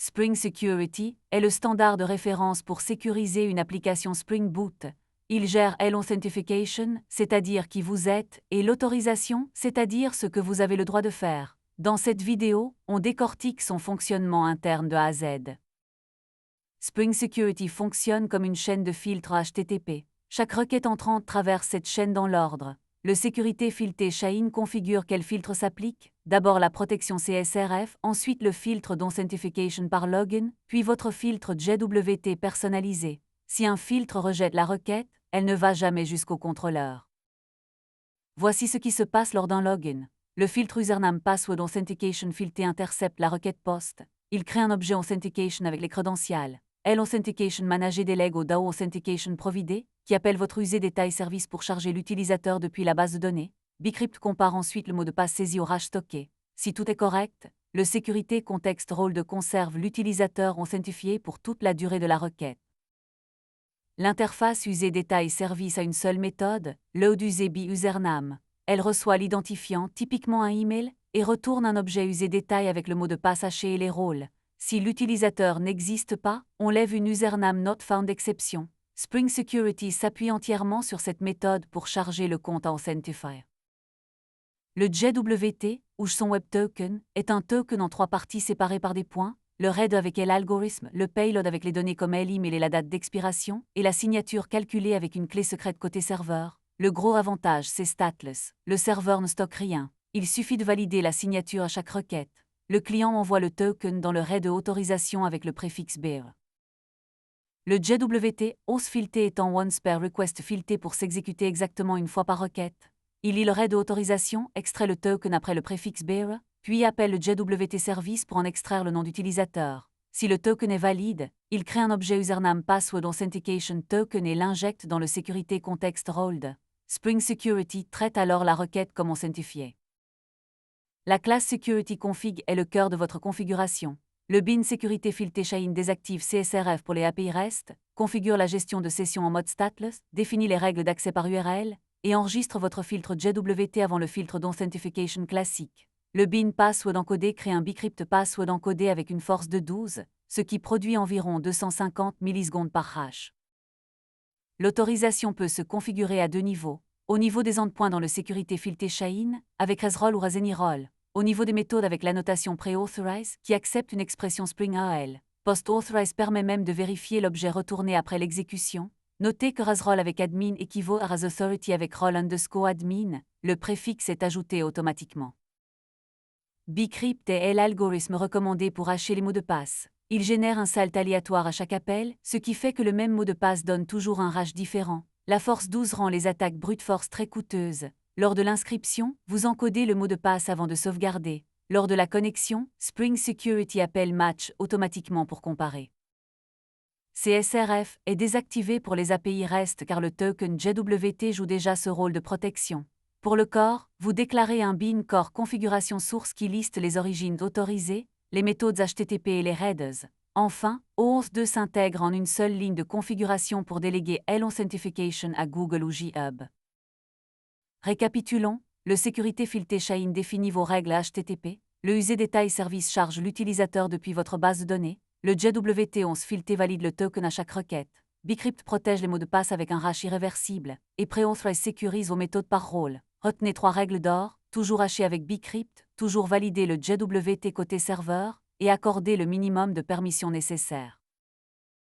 Spring Security est le standard de référence pour sécuriser une application Spring Boot. Il gère l'authentification, c'est-à-dire qui vous êtes, et l'autorisation, c'est-à-dire ce que vous avez le droit de faire. Dans cette vidéo, on décortique son fonctionnement interne de A à Z. Spring Security fonctionne comme une chaîne de filtres HTTP. Chaque requête entrante traverse cette chaîne dans l'ordre. Le sécurité filtré Shaheen configure quel filtre s'applique. D'abord la protection CSRF, ensuite le filtre d'Authentification par login, puis votre filtre JWT personnalisé. Si un filtre rejette la requête, elle ne va jamais jusqu'au contrôleur. Voici ce qui se passe lors d'un login. Le filtre username password authentication filtré intercepte la requête POST. Il crée un objet authentication avec les crédentials. L'authentication manager délègue au DAO Authentication Providé, qui appelle votre usé détail service pour charger l'utilisateur depuis la base de données. Bcrypt compare ensuite le mot de passe saisi au hash stocké. Si tout est correct, le sécurité context role conserve l'utilisateur authentifié pour toute la durée de la requête. L'interface usé détail service a une seule méthode, load usé by username. Elle reçoit l'identifiant, typiquement un email, et retourne un objet usé détail avec le mot de passe haché et les rôles. Si l'utilisateur n'existe pas, on lève une username not found exception. Spring Security s'appuie entièrement sur cette méthode pour charger le compte à authentifier. Le JWT, ou JSON Web Token, est un token en 3 parties séparées par des points, le RAID avec l'algorithme, le payload avec les données comme l'email et la date d'expiration, et la signature calculée avec une clé secrète côté serveur. Le gros avantage, c'est stateless. Le serveur ne stocke rien. Il suffit de valider la signature à chaque requête. Le client envoie le token dans le RAID de autorisation avec le préfixe BR. Le JWT, auth filtré étant once per request filtré pour s'exécuter exactement une fois par requête. Il lit le RAID de autorisation, extrait le token après le préfixe BR, puis appelle le JWT service pour en extraire le nom d'utilisateur. Si le token est valide, il crée un objet username password authentication token et l'injecte dans le security context role. Spring Security traite alors la requête comme authentifiée. La classe Security Config est le cœur de votre configuration. Le bin Sécurité Filtré Shaheen désactive CSRF pour les API REST, configure la gestion de session en mode stateless, définit les règles d'accès par URL, et enregistre votre filtre JWT avant le filtre d'authentification classique. Le bin password encodé crée un bcrypt password encodé avec une force de 12, ce qui produit environ 250 millisecondes par hash. L'autorisation peut se configurer à 2 niveaux. Au niveau des endpoints dans le sécurité filtré Shaheen, avec ResRole ou ResAnyRole. Au niveau des méthodes avec l'annotation pre-authorize, qui accepte une expression Spring AL. Post-authorize permet même de vérifier l'objet retourné après l'exécution. Notez que ResRole avec admin équivaut à ResAuthority avec role_admin, le préfixe est ajouté automatiquement. Bcrypt est l'algorithme recommandé pour hacher les mots de passe. Il génère un salt aléatoire à chaque appel, ce qui fait que le même mot de passe donne toujours un hash différent. La force 12 rend les attaques brute force très coûteuses. Lors de l'inscription, vous encodez le mot de passe avant de sauvegarder. Lors de la connexion, Spring Security appelle match automatiquement pour comparer. CSRF est désactivé pour les API REST car le token JWT joue déjà ce rôle de protection. Pour le core, vous déclarez un bin core configuration source qui liste les origines autorisées, les méthodes HTTP et les headers. Enfin, OAuth2 s'intègre en une seule ligne de configuration pour déléguer l'authentification à Google ou GitHub. Récapitulons, le sécurité filtré Shaheen définit vos règles HTTP, le usé détail service charge l'utilisateur depuis votre base de données, le JWT once filtré valide le token à chaque requête, Bcrypt protège les mots de passe avec un hash irréversible, et pre-authorize sécurise vos méthodes par rôle. Retenez 3 règles d'or, toujours hacher avec Bcrypt, toujours valider le JWT côté serveur, et accorder le minimum de permissions nécessaires.